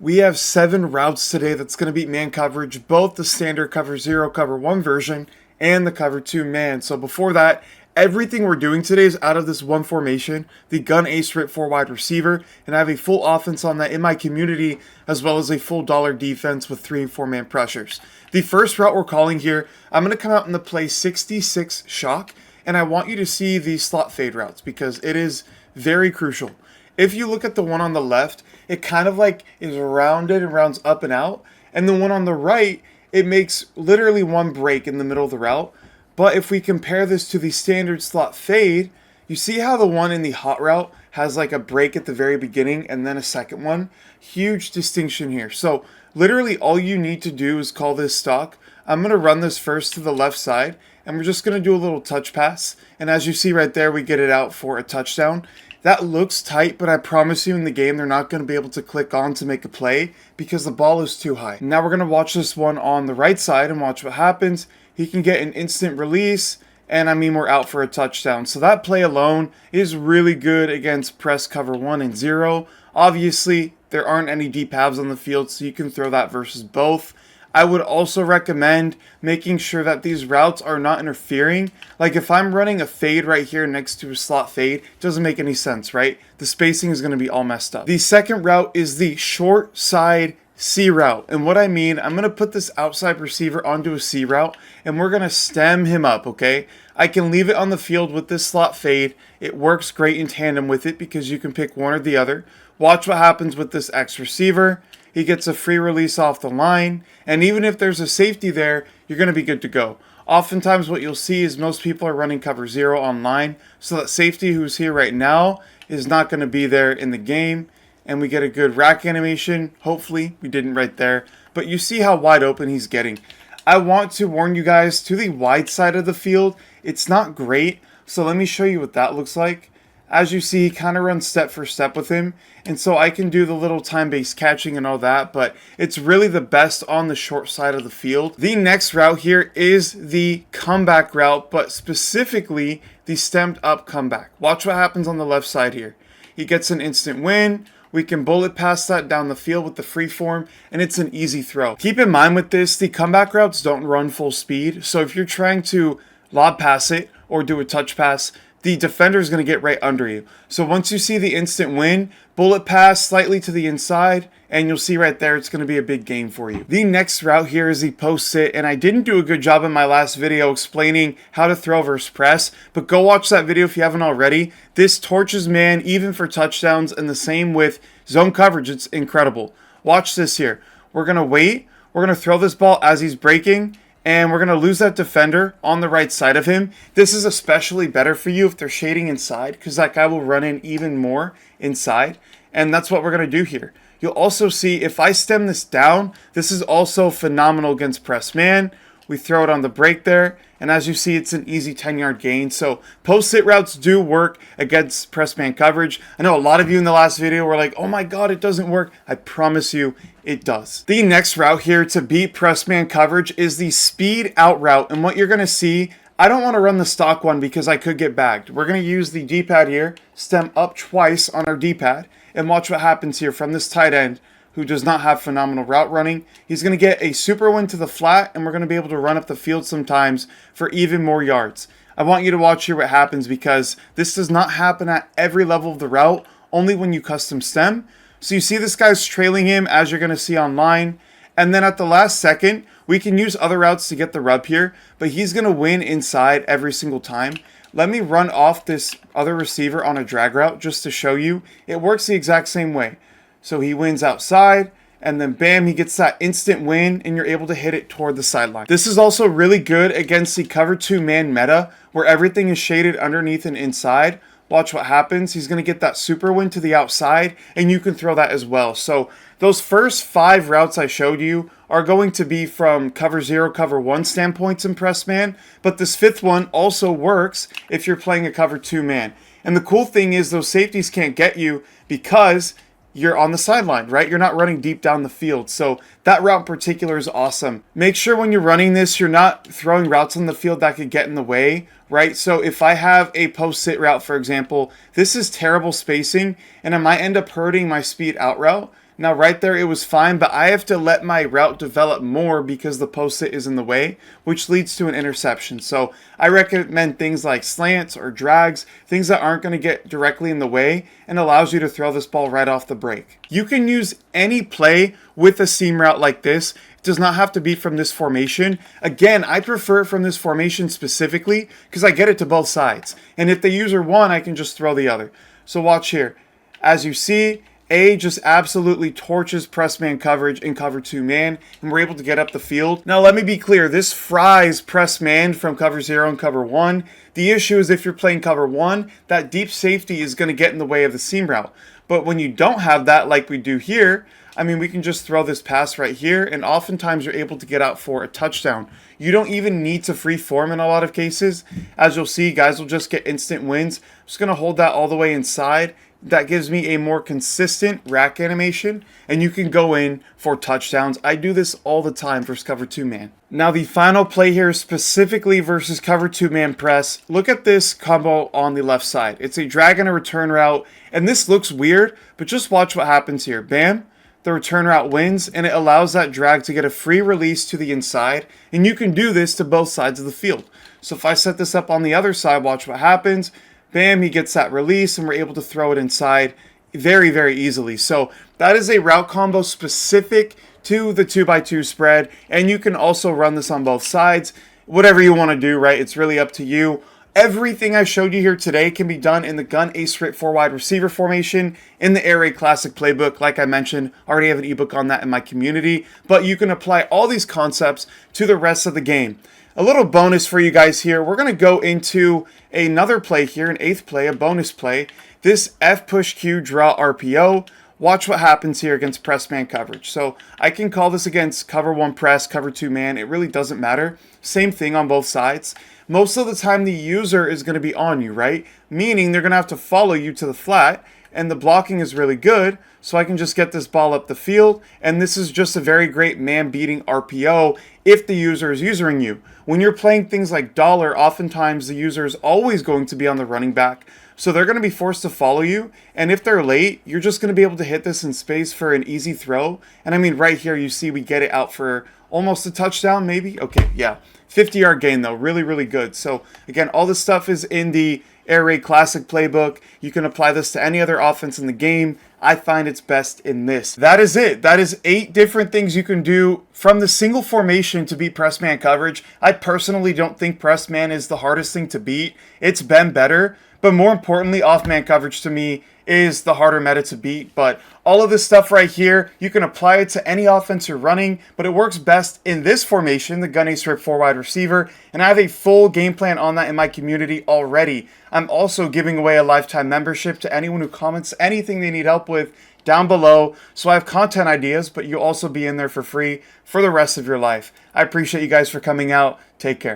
We have 7 routes today that's going to beat man coverage, both the standard cover 0, cover 1 version, and the cover 2 man. So before that, everything we're doing today is out of this one formation, the gun ace rip 4 wide receiver, and I have a full offense on that in my community, as well as a full dollar defense with 3 and 4 man pressures. The first route we're calling here, I'm going to come out in the play 66 shock, and I want you to see the slot fade routes because it is very crucial. If you look at the one on the left, it kind of like is rounded and rounds up and out. And the one on the right, it makes literally one break in the middle of the route. But if we compare this to the standard slot fade, you see how the one in the hot route has like a break at the very beginning and then a second one? Huge distinction here. So literally all you need to do is call this stock. I'm going to run this first to the left side, and we're just going to do a little touch pass. And as you see right there, we get it out for a touchdown. That looks tight, but I promise you in the game they're not going to be able to click on to make a play because the ball is too high. Now we're going to watch this one on the right side and watch what happens. He can get an instant release, and I mean we're out for a touchdown. So that play alone is really good against press cover 1 and 0. Obviously, there aren't any deep halves on the field, so you can throw that versus both. I would also recommend making sure that these routes are not interfering. Like if I'm running a fade right here next to a slot fade, it doesn't make any sense, right? The spacing is going to be all messed up. The second route is the short side C route. And what I mean, I'm going to put this outside receiver onto a C route and we're going to stem him up, okay? I can leave it on the field with this slot fade. It works great in tandem with it because you can pick one or the other. Watch what happens with this X receiver. He gets a free release off the line, and even if there's a safety there, you're going to be good to go. Oftentimes what you'll see is most people are running cover 0 online, so that safety who's here right now is not going to be there in the game, and we get a good rack animation. Hopefully, we didn't right there, but you see how wide open he's getting. I want to warn you guys, to the wide side of the field, it's not great, so let me show you what that looks like. As you see, he kind of runs step for step with him, and so I can do the little time-based catching and all that, but it's really the best on the short side of the field. The next route here is the comeback route, but specifically the stemmed up comeback. Watch what happens on the left side here. He gets an instant win. We can bullet pass that down the field with the free form, and it's an easy throw. Keep in mind with this, the comeback routes don't run full speed, so if you're trying to lob pass it or do a touch pass, the defender is going to get right under you. So once you see the instant win, bullet pass slightly to the inside, and you'll see right there it's going to be a big game for you. The next route here is the post sit, and I didn't do a good job in my last video explaining how to throw versus press, but go watch that video if you haven't already. This torches man even for touchdowns, and the same with zone coverage. It's incredible. Watch this here. We're going to wait. We're going to throw this ball as he's breaking, and we're going to lose that defender on the right side of him. This is especially better for you if they're shading inside, because that guy will run in even more inside, and that's what we're going to do here. You'll also see if I stem this down, this is also phenomenal against press man. We throw it on the break there, and as you see, it's an easy 10-yard gain. So post-sit routes do work against press man coverage. I know a lot of you in the last video were like, oh my god, it doesn't work. I promise you, it does. The next route here to beat press man coverage is the speed out route, and what you're going to see, I don't want to run the stock one because I could get bagged. We're going to use the D-pad here, stem up twice on our D-pad, and watch what happens here from this tight end who does not have phenomenal route running. He's going to get a super win to the flat, and we're going to be able to run up the field sometimes for even more yards. I want you to watch here what happens because this does not happen at every level of the route, only when you custom stem. So you see this guy's trailing him, as you're going to see online, and then at the last second, we can use other routes to get the rub here, but he's going to win inside every single time. Let me run off this other receiver on a drag route just to show you. It works the exact same way. So he wins outside, and then bam, he gets that instant win, and you're able to hit it toward the sideline. This is also really good against the cover 2 man meta, where everything is shaded underneath and inside. Watch what happens. He's going to get that super win to the outside, and you can throw that as well. So those first 5 routes I showed you are going to be from cover 0, cover 1 standpoints in press man, but this 5th one also works if you're playing a cover 2 man. And the cool thing is those safeties can't get you because you're on the sideline, right? You're not running deep down the field. So that route in particular is awesome. Make sure when you're running this, you're not throwing routes on the field that could get in the way, right? So if I have a post-sit route, for example, this is terrible spacing, and I might end up hurting my speed out route Now right there it was fine, but I have to let my route develop more because the post-it is in the way, which leads to an interception. So I recommend things like slants or drags, things that aren't going to get directly in the way and allows you to throw this ball right off the break. You can use any play with a seam route like this. It does not have to be from this formation. Again, I prefer it from this formation specifically because I get it to both sides. And if the user one, I can just throw the other. So watch here. As you see, A just absolutely torches press man coverage in cover 2 man, and we're able to get up the field. Now let me be clear, this fries press man from cover 0 and cover 1. The issue is if you're playing cover 1, that deep safety is going to get in the way of the seam route. But when you don't have that like we do here, I mean, we can just throw this pass right here, and oftentimes you're able to get out for a touchdown. You don't even need to free form in a lot of cases. As you'll see, guys will just get instant wins. I'm just going to hold that all the way inside. That gives me a more consistent rack animation, and you can go in for touchdowns. I do this all the time versus cover 2 man. Now the final play here specifically versus cover 2 man press. Look at this combo on the left side. It's a drag and a return route, and this looks weird, but just watch what happens here. Bam. The return route wins, and it allows that drag to get a free release to the inside, and you can do this to both sides of the field. So if I set this up on the other side, watch what happens. Bam, he gets that release, and we're able to throw it inside very, very easily. So that is a route combo specific to the 2x2 spread, and you can also run this on both sides. Whatever you want to do, right? It's really up to you. Everything I showed you here today can be done in the gun ace rip 4 wide receiver formation in the Air Raid Classic playbook. Like I mentioned, I already have an ebook on that in my community, but you can apply all these concepts to the rest of the game. A little bonus for you guys here. We're going to go into another play here, an 8th play, a bonus play. This F push Q draw RPO. Watch what happens here against press man coverage. So I can call this against cover 1 press, cover 2 man. It really doesn't matter. Same thing on both sides. Most of the time the user is going to be on you, right? Meaning they're going to have to follow you to the flat, and the blocking is really good. So I can just get this ball up the field, and this is just a very great man-beating RPO if the user is usering you. When you're playing things like dollar, oftentimes the user is always going to be on the running back, so they're going to be forced to follow you, and if they're late, you're just going to be able to hit this in space for an easy throw. And I mean, right here, you see we get it out for almost a touchdown, maybe? Okay, yeah. 50-yard gain, though. Really, really good. So, again, all this stuff is in the Air Raid Classic playbook. You can apply this to any other offense in the game. I find it's best in this. That is it. That is 8 different things you can do from the single formation to beat press man coverage. I personally don't think press man is the hardest thing to beat. It's been better, but more importantly, off man coverage to me is the harder meta to beat. But all of this stuff right here, you can apply it to any offense you're running, but it works best in this formation, the gun ace rip 4 wide receiver, and I have a full game plan on that in my community already. I'm also giving away a lifetime membership to anyone who comments anything they need help with down below. So I have content ideas, but you'll also be in there for free for the rest of your life. I appreciate you guys for coming out. Take care.